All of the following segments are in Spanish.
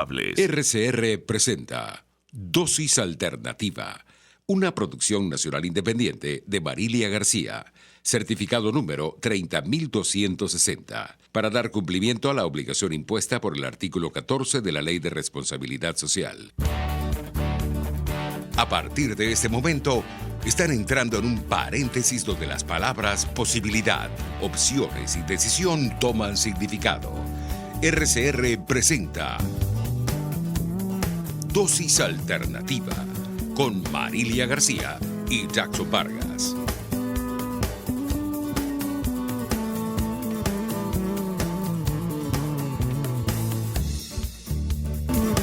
RCR presenta Dosis Alternativa, una producción nacional independiente de Marilia García, certificado número 30.260, para dar cumplimiento a la obligación impuesta por el artículo 14 de la Ley de Responsabilidad Social. A partir de este momento, están entrando en un paréntesis donde las palabras posibilidad, opciones y decisión toman significado. RCR presenta Dosis Alternativa con Marilia García y Jackson Vargas.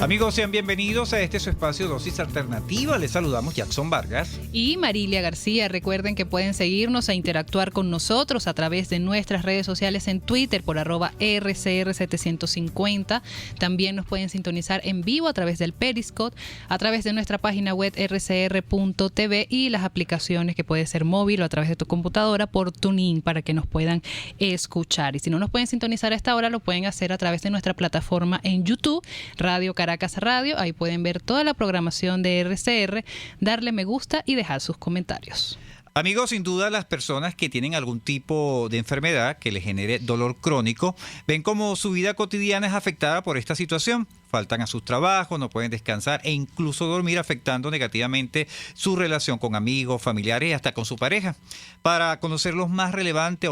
Amigos, sean bienvenidos a este su espacio Dosis Alternativa. Les saludamos Jackson Vargas y Marilia García. Recuerden que pueden seguirnos e interactuar con nosotros a través de nuestras redes sociales en Twitter por @RCR750. También nos pueden sintonizar en vivo a través del Periscope, a través de nuestra página web rcr.tv y las aplicaciones que puede ser móvil o a través de tu computadora por TuneIn para que nos puedan escuchar. Y si no nos pueden sintonizar a esta hora, lo pueden hacer a través de nuestra plataforma en YouTube, Radio Caracas Radio. Ahí pueden ver toda la programación de RCR, darle me gusta y dejar sus comentarios. Amigos, sin duda las personas que tienen algún tipo de enfermedad que les genere dolor crónico ven como su vida cotidiana es afectada por esta situación. Faltan a sus trabajos, no pueden descansar e incluso dormir, afectando negativamente su relación con amigos, familiares y hasta con su pareja. Para conocer lo más relevante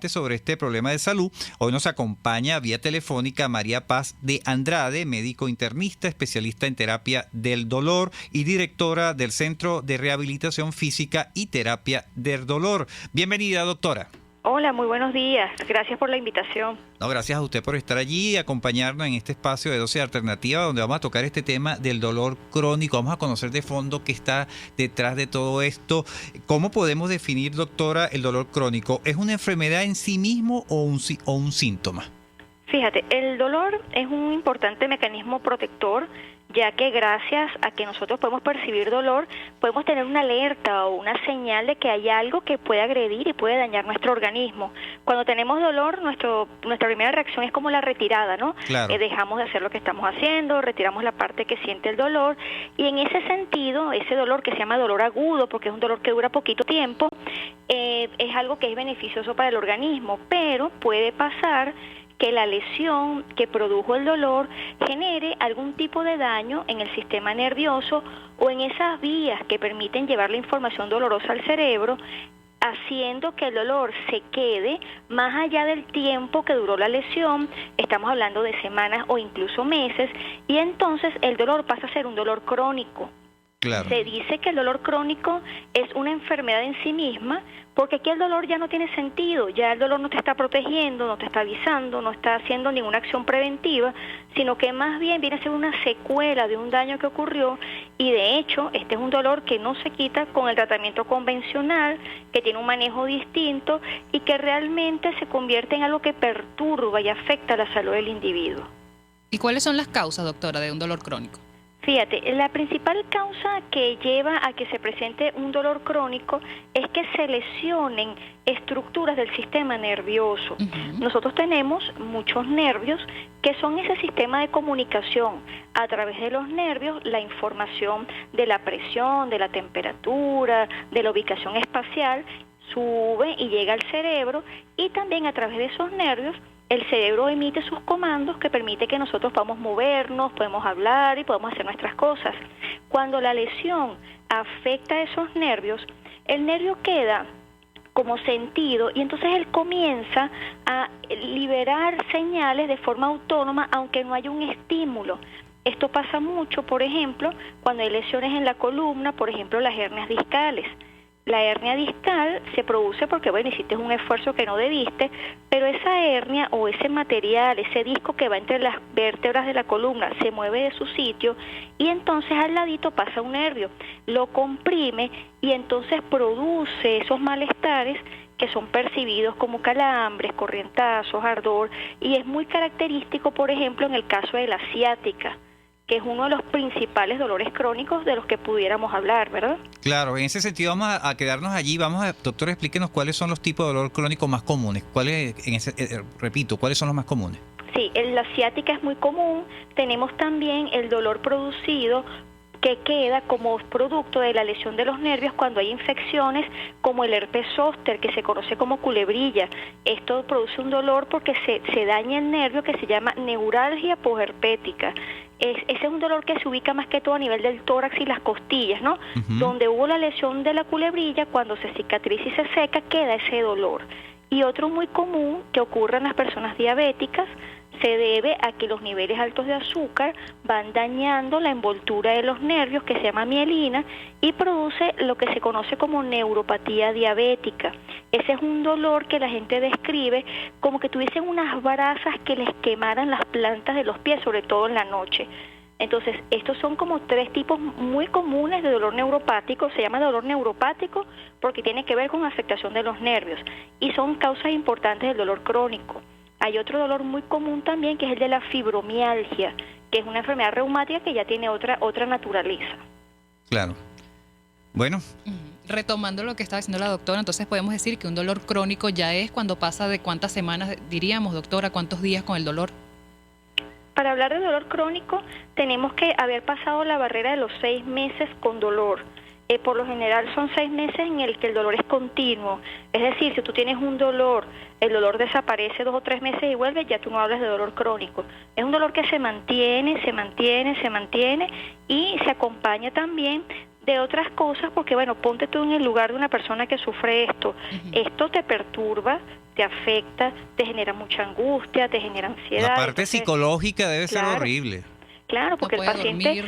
sobre este problema de salud, hoy nos acompaña vía telefónica María Paz de Andrade, médico internista, especialista en terapia del dolor y directora del Centro de Rehabilitación Física y Terapia del Dolor. Bienvenida, doctora. Hola, muy buenos días. Gracias por la invitación. No, gracias a usted por estar allí y acompañarnos en este espacio de Dosis Alternativa donde vamos a tocar este tema del dolor crónico. Vamos a conocer de fondo qué está detrás de todo esto. ¿Cómo podemos definir, doctora, el dolor crónico? ¿Es una enfermedad en sí mismo o un síntoma? Fíjate, el dolor es un importante mecanismo protector, ya que gracias a que nosotros podemos percibir dolor, podemos tener una alerta o una señal de que hay algo que puede agredir y puede dañar nuestro organismo. Cuando tenemos dolor, nuestra primera reacción es como la retirada, ¿no? Claro. Dejamos de hacer lo que estamos haciendo, retiramos la parte que siente el dolor, y en ese sentido, ese dolor que se llama dolor agudo, porque es un dolor que dura poquito tiempo, es algo que es beneficioso para el organismo, pero puede pasar que la lesión que produjo el dolor genere algún tipo de daño en el sistema nervioso o en esas vías que permiten llevar la información dolorosa al cerebro, haciendo que el dolor se quede más allá del tiempo que duró la lesión. Estamos hablando de semanas o incluso meses, y entonces el dolor pasa a ser un dolor crónico. Claro. Se dice que el dolor crónico es una enfermedad en sí misma, porque aquí el dolor ya no tiene sentido, ya el dolor no te está protegiendo, no te está avisando, no está haciendo ninguna acción preventiva, sino que más bien viene a ser una secuela de un daño que ocurrió, y de hecho este es un dolor que no se quita con el tratamiento convencional, que tiene un manejo distinto y que realmente se convierte en algo que perturba y afecta la salud del individuo. ¿Y cuáles son las causas, doctora, de un dolor crónico? Fíjate, la principal causa que lleva a que se presente un dolor crónico es que se lesionen estructuras del sistema nervioso. Uh-huh. Nosotros tenemos muchos nervios que son ese sistema de comunicación. A través de los nervios, la información de la presión, de la temperatura, de la ubicación espacial, sube y llega al cerebro, y también a través de esos nervios el cerebro emite sus comandos que permite que nosotros podamos movernos, podemos hablar y podemos hacer nuestras cosas. Cuando la lesión afecta a esos nervios, el nervio queda como sentido y entonces él comienza a liberar señales de forma autónoma aunque no haya un estímulo. Esto pasa mucho, por ejemplo, cuando hay lesiones en la columna, por ejemplo, las hernias discales. La hernia discal se produce porque, bueno, hiciste un esfuerzo que no debiste, pero esa hernia o ese material, ese disco que va entre las vértebras de la columna, se mueve de su sitio y entonces al ladito pasa un nervio, lo comprime y entonces produce esos malestares que son percibidos como calambres, corrientazos, ardor, y es muy característico, por ejemplo, en el caso de la ciática, que es uno de los principales dolores crónicos de los que pudiéramos hablar, ¿verdad? Claro, en ese sentido vamos a quedarnos allí. Doctor, explíquenos cuáles son los tipos de dolor crónico más comunes. Repito, ¿cuáles son los más comunes? Sí, la ciática es muy común. Tenemos también el dolor producido que queda como producto de la lesión de los nervios cuando hay infecciones como el herpes zóster, que se conoce como culebrilla. Esto produce un dolor porque se daña el nervio, que se llama neuralgia posherpética. Ese es un dolor que se ubica más que todo a nivel del tórax y las costillas, ¿no? Donde hubo la lesión de la culebrilla, cuando se cicatriza y se seca, queda ese dolor. Y otro muy común que ocurre en las personas diabéticas se debe a que los niveles altos de azúcar van dañando la envoltura de los nervios, que se llama mielina, y produce lo que se conoce como neuropatía diabética. Ese es un dolor que la gente describe como que tuviesen unas brasas que les quemaran las plantas de los pies, sobre todo en la noche. Entonces, estos son como 3 tipos muy comunes de dolor neuropático. Se llama dolor neuropático porque tiene que ver con afectación de los nervios y son causas importantes del dolor crónico. Hay otro dolor muy común también, que es el de la fibromialgia, que es una enfermedad reumática que ya tiene otra naturaleza. Claro. Bueno. Retomando lo que estaba diciendo la doctora, entonces podemos decir que un dolor crónico ya es cuando pasa de cuántas semanas, diríamos, doctora, cuántos días con el dolor. Para hablar de dolor crónico, tenemos que haber pasado la barrera de los 6 meses con dolor. Por lo general son 6 meses en el que el dolor es continuo. Es decir, si tú tienes un dolor, el dolor desaparece 2 o 3 meses y vuelve, ya tú no hablas de dolor crónico. Es un dolor que se mantiene y se acompaña también de otras cosas, porque bueno, ponte tú en el lugar de una persona que sufre esto. Esto te perturba, te afecta, te genera mucha angustia, te genera ansiedad. La parte psicológica debe ser horrible. Claro, porque el paciente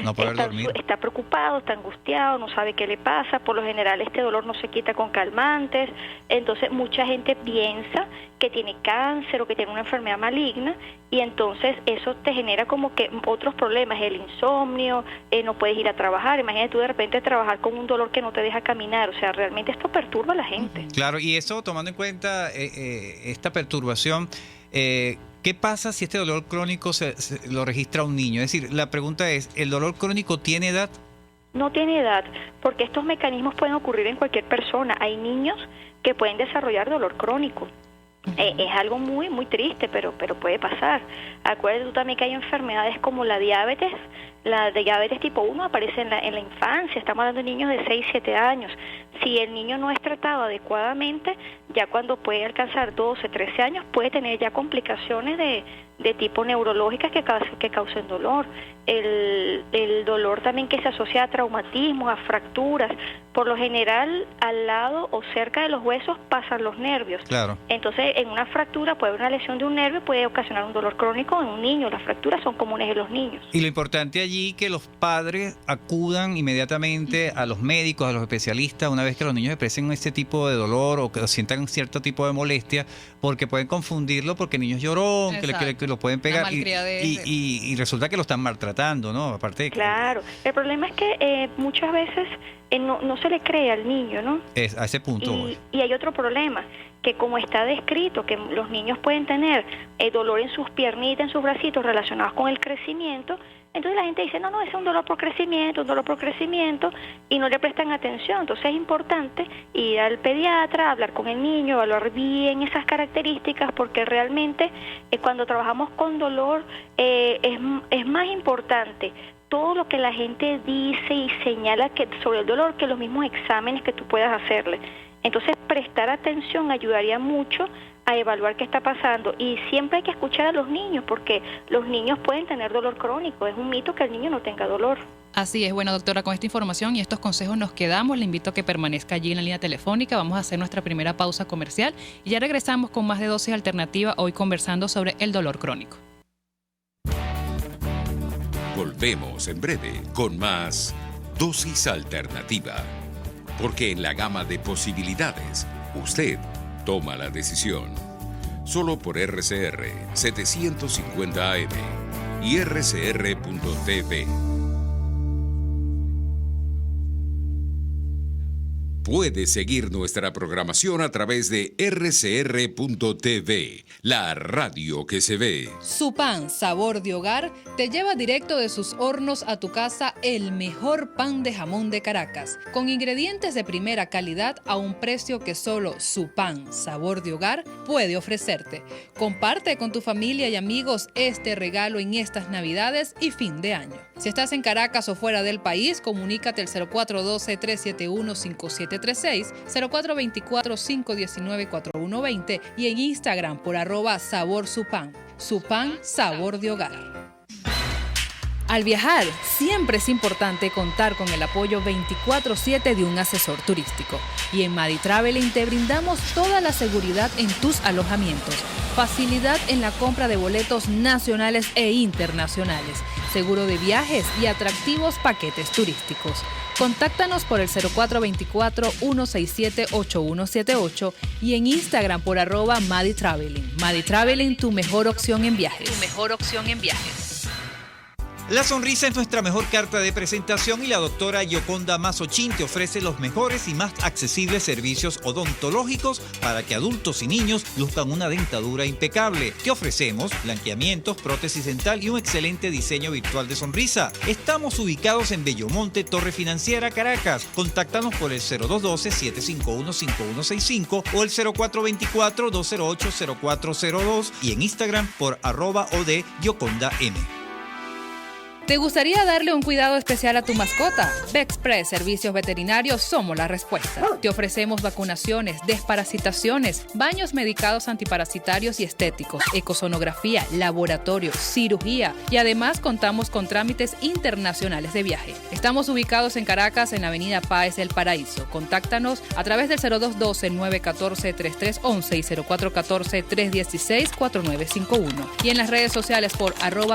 está preocupado, está angustiado, no sabe qué le pasa. Por lo general este dolor no se quita con calmantes. Entonces mucha gente piensa que tiene cáncer o que tiene una enfermedad maligna, y entonces eso te genera como que otros problemas, el insomnio, no puedes ir a trabajar. Imagínate tú de repente trabajar con un dolor que no te deja caminar. O sea, realmente esto perturba a la gente. Claro, y eso tomando en cuenta esta perturbación, ¿qué pasa si este dolor crónico lo registra un niño? Es decir, la pregunta es, ¿el dolor crónico tiene edad? No tiene edad, porque estos mecanismos pueden ocurrir en cualquier persona. Hay niños que pueden desarrollar dolor crónico. Es algo muy, muy triste, pero puede pasar. Acuérdate tú también que hay enfermedades como la diabetes. La diabetes tipo 1 aparece en la infancia. Estamos hablando de niños de 6, 7 años. Si el niño no es tratado adecuadamente, ya cuando puede alcanzar 12, 13 años, puede tener ya complicaciones de tipo neurológicas que causen dolor. El dolor también que se asocia a traumatismos, a fracturas. Por lo general, al lado o cerca de los huesos pasan los nervios. Claro. Entonces, en una fractura puede haber una lesión de un nervio, puede ocasionar un dolor crónico en un niño. Las fracturas son comunes en los niños. Y lo importante allí que los padres acudan inmediatamente a los médicos, a los especialistas, una vez que los niños expresen este tipo de dolor o que sientan cierto tipo de molestia, porque pueden confundirlo porque el niño es llorón, que lo pueden pegar y resulta que lo están maltratando, ¿no? Aparte de que, claro, el problema es que muchas veces no se le cree al niño, ¿no? Es a ese punto. Y hay otro problema, que como está descrito, que los niños pueden tener dolor en sus piernitas, en sus bracitos relacionados con el crecimiento. Entonces la gente dice, no, ese es un dolor por crecimiento, y no le prestan atención. Entonces es importante ir al pediatra, hablar con el niño, evaluar bien esas características, porque realmente cuando trabajamos con dolor es más importante todo lo que la gente dice y señala sobre el dolor que los mismos exámenes que tú puedas hacerle. Entonces prestar atención ayudaría mucho a evaluar qué está pasando, y siempre hay que escuchar a los niños, porque los niños pueden tener dolor crónico. Es un mito que el niño no tenga dolor. Así es. Bueno, doctora, con esta información y estos consejos nos quedamos. Le invito a que permanezca allí en la línea telefónica. Vamos a hacer nuestra primera pausa comercial y ya regresamos con más de Dosis Alternativa, hoy conversando sobre el dolor crónico. Volvemos en breve con más Dosis Alternativa, porque en la gama de posibilidades, usted toma la decisión. Solo por RCR 750 AM y RCR.tv. Puedes seguir nuestra programación a través de rcr.tv, la radio que se ve. Supan, sabor de hogar, te lleva directo de sus hornos a tu casa el mejor pan de jamón de Caracas, con ingredientes de primera calidad a un precio que solo Supan, sabor de hogar, puede ofrecerte. Comparte con tu familia y amigos este regalo en estas Navidades y fin de año. Si estás en Caracas o fuera del país, comunícate al 0412-371-5736, 0424-519-4120 y en Instagram por @saborsupan. Supan, sabor de hogar. Al viajar, siempre es importante contar con el apoyo 24/7 de un asesor turístico. Y en Madi Traveling te brindamos toda la seguridad en tus alojamientos, facilidad en la compra de boletos nacionales e internacionales, seguro de viajes y atractivos paquetes turísticos. Contáctanos por el 0424-167-8178 y en Instagram por @Madi Traveling. Madi Traveling, tu mejor opción en viajes. La sonrisa es nuestra mejor carta de presentación y la doctora Gioconda Mazzocchin te ofrece los mejores y más accesibles servicios odontológicos para que adultos y niños luzcan una dentadura impecable. Te ofrecemos blanqueamientos, prótesis dental y un excelente diseño virtual de sonrisa. Estamos ubicados en Bellomonte, Torre Financiera, Caracas. Contáctanos por el 0212-751-5165 o el 0424-208-0402 y en Instagram por @OD-GiocondaM. ¿Te gustaría darle un cuidado especial a tu mascota? Vexpress Servicios Veterinarios somos la respuesta. Te ofrecemos vacunaciones, desparasitaciones, baños medicados antiparasitarios y estéticos, ecosonografía, laboratorio, cirugía y además contamos con trámites internacionales de viaje. Estamos ubicados en Caracas, en la avenida Páez del Paraíso. Contáctanos a través del 0212-914-3311 y 0414-316-4951 y en las redes sociales por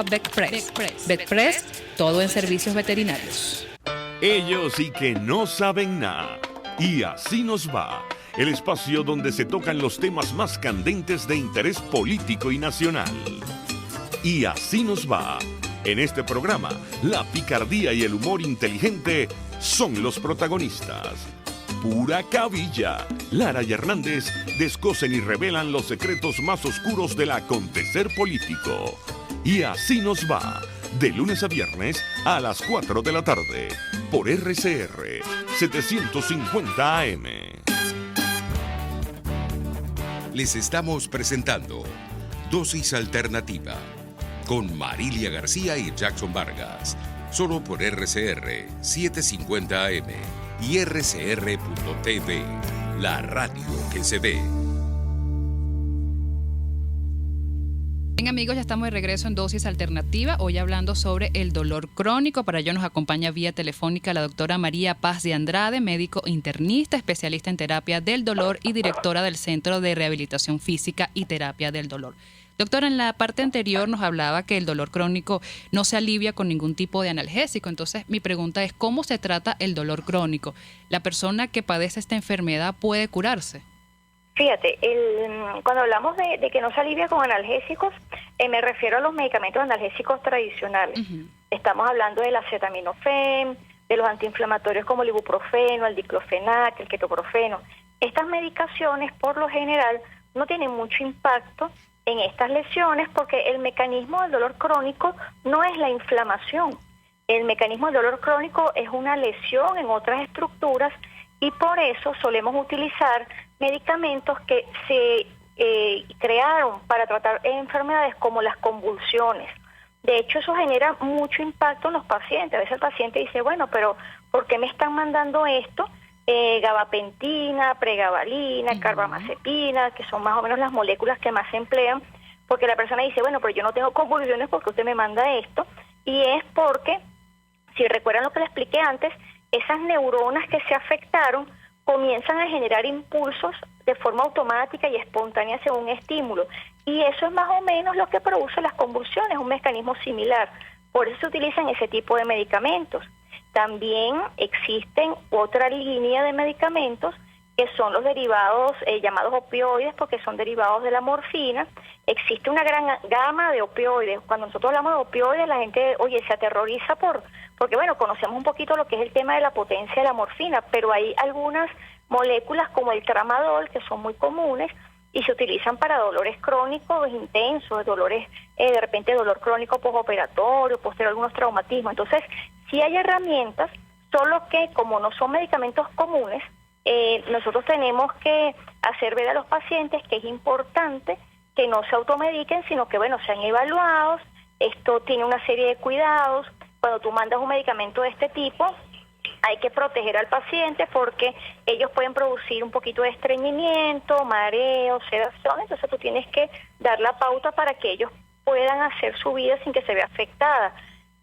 @Vexpress. Vexpress, todo en servicios veterinarios. Ellos sí que no saben nada. Y así nos va. El espacio donde se tocan los temas más candentes de interés político y nacional. Y así nos va. En este programa, la picardía y el humor inteligente son los protagonistas. Pura cabilla. Lara y Hernández descosen y revelan los secretos más oscuros del acontecer político. Y así nos va. De lunes a viernes a las 4 de la tarde, por RCR 750 AM. Les estamos presentando Dosis Alternativa con Marilia García y Jackson Vargas, solo por RCR 750 AM y RCR.tv, la radio que se ve. Bien, amigos, ya estamos de regreso en Dosis Alternativa, hoy hablando sobre el dolor crónico. Para ello nos acompaña vía telefónica la doctora María Paz de Andrade, médico internista, especialista en terapia del dolor y directora del Centro de Rehabilitación Física y Terapia del Dolor. Doctora, en la parte anterior nos hablaba que el dolor crónico no se alivia con ningún tipo de analgésico. Entonces, mi pregunta es, ¿cómo se trata el dolor crónico? ¿La persona que padece esta enfermedad puede curarse? Fíjate, cuando hablamos de que no se alivia con analgésicos, me refiero a los medicamentos analgésicos tradicionales. Uh-huh. Estamos hablando del acetaminofén, de los antiinflamatorios como el ibuprofeno, el diclofenac, el ketoprofeno. Estas medicaciones, por lo general, no tienen mucho impacto en estas lesiones porque el mecanismo del dolor crónico no es la inflamación. El mecanismo del dolor crónico es una lesión en otras estructuras y por eso solemos utilizar medicamentos que se crearon para tratar enfermedades como las convulsiones. De hecho, eso genera mucho impacto en los pacientes. A veces el paciente dice, bueno, pero ¿por qué me están mandando esto? Gabapentina, pregabalina, carbamazepina, que son más o menos las moléculas que más se emplean, porque la persona dice, bueno, pero yo no tengo convulsiones porque usted me manda esto, y es porque, si recuerdan lo que les expliqué antes, esas neuronas que se afectaron comienzan a generar impulsos de forma automática y espontánea según un estímulo, y eso es más o menos lo que produce las convulsiones, un mecanismo similar. Por eso se utilizan ese tipo de medicamentos. También existen otra línea de medicamentos que son los derivados llamados opioides, porque son derivados de la morfina. Existe una gran gama de opioides. Cuando nosotros hablamos de opioides, la gente, se aterroriza porque, bueno, conocemos un poquito lo que es el tema de la potencia de la morfina, pero hay algunas moléculas como el tramadol, que son muy comunes, y se utilizan para dolores crónicos intensos, dolores, de repente dolor crónico postoperatorio, posterior a algunos traumatismos. Entonces, sí hay herramientas, solo que como no son medicamentos comunes, nosotros tenemos que hacer ver a los pacientes que es importante que no se automediquen, sino que, bueno, sean evaluados. Esto tiene una serie de cuidados. Cuando tú mandas un medicamento de este tipo, hay que proteger al paciente porque ellos pueden producir un poquito de estreñimiento, mareo, sedación. Entonces tú tienes que dar la pauta para que ellos puedan hacer su vida sin que se vea afectada.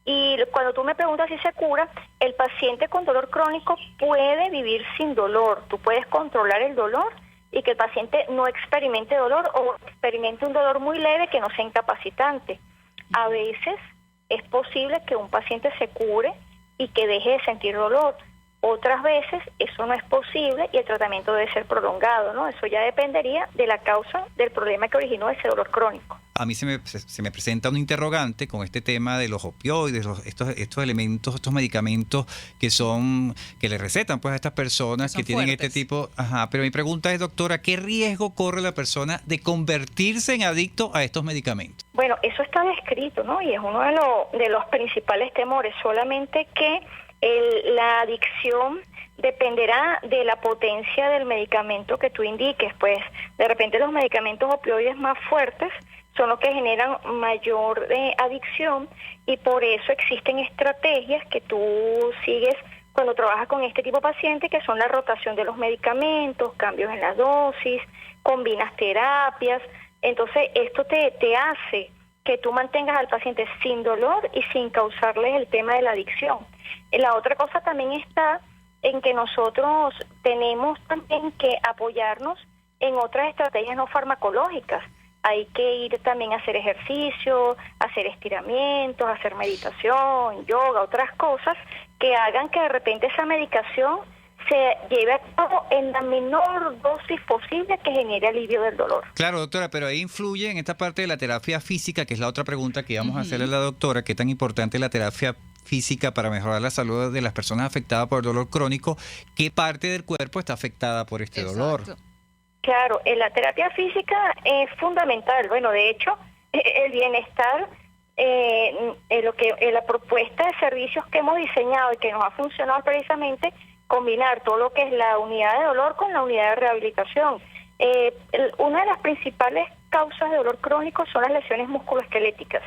Y cuando tú me preguntas si se cura, el paciente con dolor crónico puede vivir sin dolor. Tú puedes controlar el dolor y que el paciente no experimente dolor o experimente un dolor muy leve que no sea incapacitante. A veces es posible que un paciente se cure y que deje de sentir dolor. Otras veces eso no es posible y el tratamiento debe ser prolongado, ¿no? Eso ya dependería de la causa del problema que originó ese dolor crónico. A mí se me presenta un interrogante con este tema de los opioides, estos elementos, estos medicamentos que le recetan pues a estas personas que tienen fuertes. este tipo. Pero mi pregunta es, doctora, ¿qué riesgo corre la persona de convertirse en adicto a estos medicamentos? Bueno, eso está descrito, ¿no? Y es uno de los principales temores, solamente que la adicción dependerá de la potencia del medicamento que tú indiques. Pues de repente los medicamentos opioides más fuertes son los que generan mayor adicción, y por eso existen estrategias que tú sigues cuando trabajas con este tipo de pacientes, que son la rotación de los medicamentos, cambios en la dosis, combinas terapias. Entonces esto te hace que tú mantengas al paciente sin dolor y sin causarle el tema de la adicción. La otra cosa también está en que nosotros tenemos también que apoyarnos en otras estrategias no farmacológicas. Hay que ir también a hacer ejercicio, hacer estiramientos, hacer meditación, yoga, otras cosas que hagan que de repente esa medicación se lleve a cabo en la menor dosis posible que genere alivio del dolor. Claro, doctora, pero ahí influye en esta parte de la terapia física, que es la otra pregunta que íbamos a hacerle a la doctora. ¿Qué tan importante es la terapia física para mejorar la salud de las personas afectadas por el dolor crónico? ¿Qué parte del cuerpo está afectada por este dolor? Claro, la terapia física es fundamental. Bueno, de hecho, el bienestar, la propuesta de servicios que hemos diseñado y que nos ha funcionado precisamente, combinar todo lo que es la unidad de dolor con la unidad de rehabilitación. Una de las principales causas de dolor crónico son las lesiones musculoesqueléticas.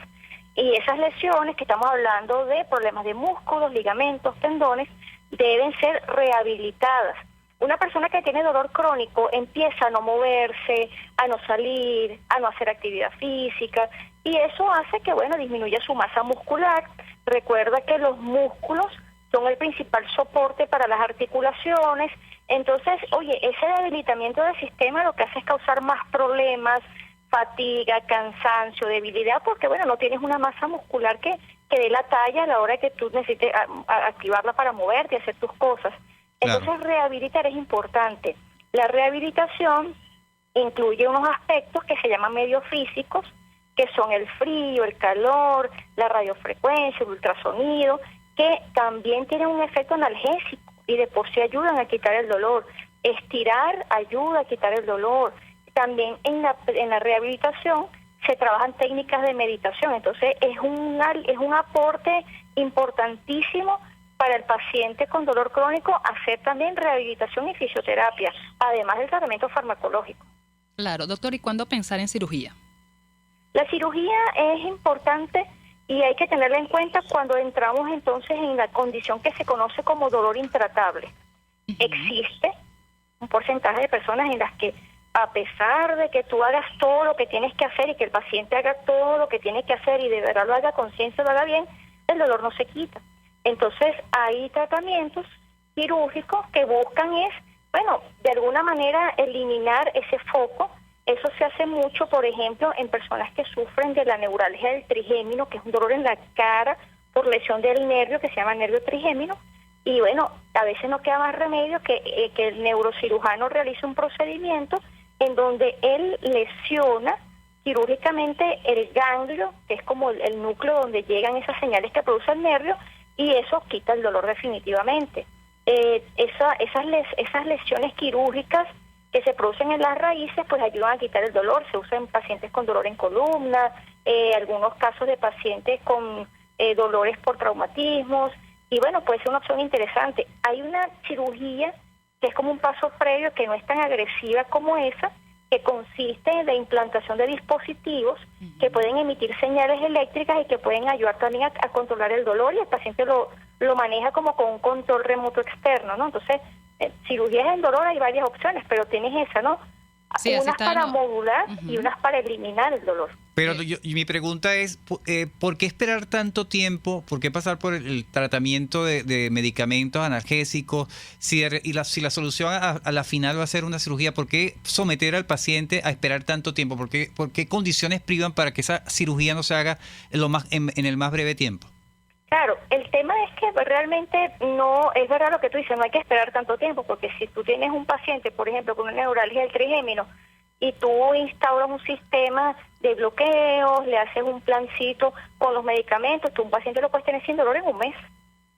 Y esas lesiones, que estamos hablando de problemas de músculos, ligamentos, tendones, deben ser rehabilitadas. Una persona que tiene dolor crónico empieza a no moverse, a no salir, a no hacer actividad física, y eso hace que, bueno, disminuya su masa muscular. Recuerda que los músculos son el principal soporte para las articulaciones. Entonces, oye, ese debilitamiento del sistema lo que hace es causar más problemas, fatiga, cansancio, debilidad, porque, bueno, no tienes una masa muscular que dé la talla a la hora que tú necesites activarla para moverte y hacer tus cosas. Entonces, claro, rehabilitar es importante. La rehabilitación incluye unos aspectos que se llaman medios físicos, que son el frío, el calor, la radiofrecuencia, el ultrasonido, que también tienen un efecto analgésico y de por sí ayudan a quitar el dolor. Estirar ayuda a quitar el dolor. También en la rehabilitación se trabajan técnicas de meditación. Entonces es un aporte importantísimo para el paciente con dolor crónico hacer también rehabilitación y fisioterapia, además del tratamiento farmacológico. Claro, doctor, ¿y cuándo pensar en cirugía? La cirugía es importante y hay que tenerla en cuenta cuando entramos entonces en la condición que se conoce como dolor intratable. Existe un porcentaje de personas en las que, a pesar de que tú hagas todo lo que tienes que hacer y que el paciente haga todo lo que tiene que hacer y de verdad lo haga conciencia, lo haga bien, el dolor no se quita. Entonces hay tratamientos quirúrgicos que buscan de alguna manera eliminar ese foco. Eso se hace mucho, por ejemplo, en personas que sufren de la neuralgia del trigémino, que es un dolor en la cara por lesión del nervio que se llama nervio trigémino. Y bueno, a veces no queda más remedio que el neurocirujano realice un procedimiento en donde él lesiona quirúrgicamente el ganglio, que es como el núcleo donde llegan esas señales que produce el nervio, y eso quita el dolor definitivamente. esas lesiones quirúrgicas que se producen en las raíces, pues ayudan a quitar el dolor. Se usa en pacientes con dolor en columna, algunos casos de pacientes con dolores por traumatismos, y bueno, puede ser una opción interesante. Hay una cirugía que es como un paso previo, que no es tan agresiva como esa, que consiste en la implantación de dispositivos que pueden emitir señales eléctricas y que pueden ayudar también a controlar el dolor, y el paciente lo maneja como con un control remoto externo, ¿no? Entonces, cirugías en dolor hay varias opciones, pero tienes esa, ¿no? Sí, unas para modular y unas para eliminar el dolor. Pero y mi pregunta es, ¿por qué esperar tanto tiempo? ¿Por qué pasar por el tratamiento de medicamentos analgésicos? Si la solución a la final va a ser una cirugía, ¿por qué someter al paciente a esperar tanto tiempo? ¿Por qué condiciones privan para que esa cirugía no se haga en el más breve tiempo? Claro, el tema es que realmente no, es verdad lo que tú dices, no hay que esperar tanto tiempo, porque si tú tienes un paciente, por ejemplo, con una neuralgia del trigémino, y tú instauras un sistema de bloqueos, le haces un plancito con los medicamentos, tú un paciente lo puedes tener sin dolor en un mes.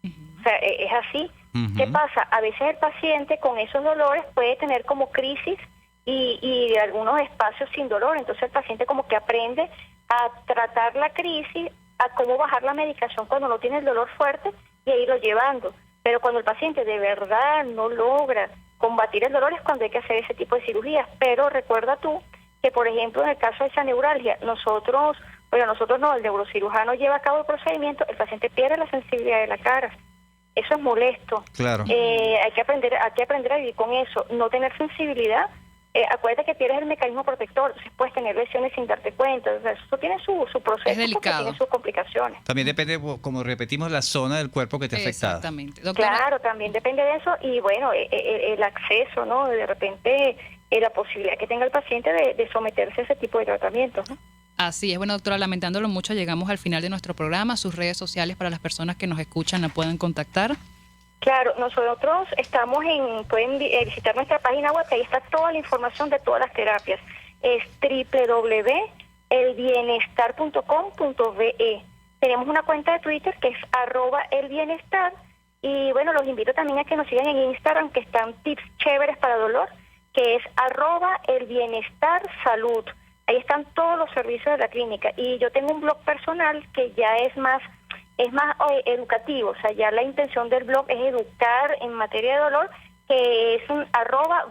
O sea, es así. ¿Qué pasa? A veces el paciente con esos dolores puede tener como crisis y algunos espacios sin dolor, entonces el paciente como que aprende a tratar la crisis, a cómo bajar la medicación cuando no tiene el dolor fuerte y a irlo llevando. Pero cuando el paciente de verdad no logra combatir el dolor es cuando hay que hacer ese tipo de cirugías. Pero recuerda tú que, por ejemplo, en el caso de esa neuralgia, nosotros no, el neurocirujano lleva a cabo el procedimiento, el paciente pierde la sensibilidad de la cara. Eso es molesto. Claro. Hay que aprender a vivir con eso, no tener sensibilidad. Acuérdate que pierdes el mecanismo protector, entonces puedes tener lesiones sin darte cuenta. O sea, eso tiene su proceso, es delicado, tiene sus complicaciones. También depende, como repetimos, la zona del cuerpo que esté afectada. Exactamente. Doctora, claro, también depende de eso, y bueno, el acceso, ¿no? De repente, la posibilidad que tenga el paciente de someterse a ese tipo de tratamientos, ¿no? así es. Bueno, doctora, lamentándolo mucho, llegamos al final de nuestro programa. Sus redes sociales para las personas que nos escuchan la puedan contactar. Claro, nosotros estamos pueden visitar nuestra página web, ahí está toda la información de todas las terapias. Es www.elbienestar.com.be. Tenemos una cuenta de Twitter que es @elbienestar, y bueno, los invito también a que nos sigan en Instagram, que están tips chéveres para dolor, que es @elbienestarsalud. Ahí están todos los servicios de la clínica, y yo tengo un blog personal que ya es más educativo, o sea, ya la intención del blog es educar en materia de dolor, que es un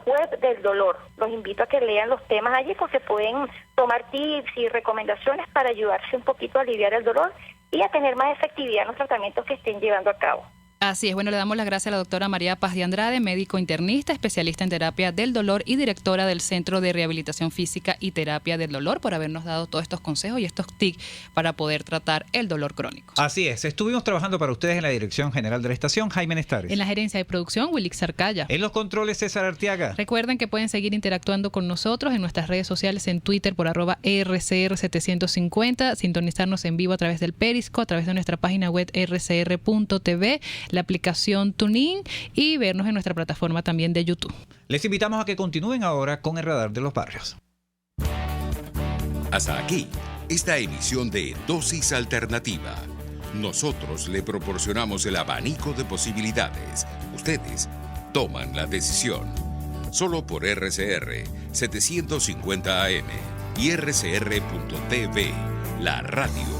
@web del dolor. Los invito a que lean los temas allí, porque pueden tomar tips y recomendaciones para ayudarse un poquito a aliviar el dolor y a tener más efectividad en los tratamientos que estén llevando a cabo. Así es. Bueno, le damos las gracias a la doctora María Paz de Andrade, médico internista, especialista en terapia del dolor y directora del Centro de Rehabilitación Física y Terapia del Dolor, por habernos dado todos estos consejos y estos tips para poder tratar el dolor crónico. Así es. Estuvimos trabajando para ustedes en la dirección general de la estación, Jaime Nestares. En la gerencia de producción, Wilix Arcaya. En los controles, César Arteaga. Recuerden que pueden seguir interactuando con nosotros en nuestras redes sociales, en Twitter por @RCR750, sintonizarnos en vivo a través del Periscope, a través de nuestra página web rcr.tv, la aplicación TuneIn, y vernos en nuestra plataforma también de YouTube. Les invitamos a que continúen ahora con el Radar de los Barrios. Hasta aquí, esta emisión de Dosis Alternativa. Nosotros le proporcionamos el abanico de posibilidades. Ustedes toman la decisión. Solo por RCR 750 AM y RCR.tv, la radio que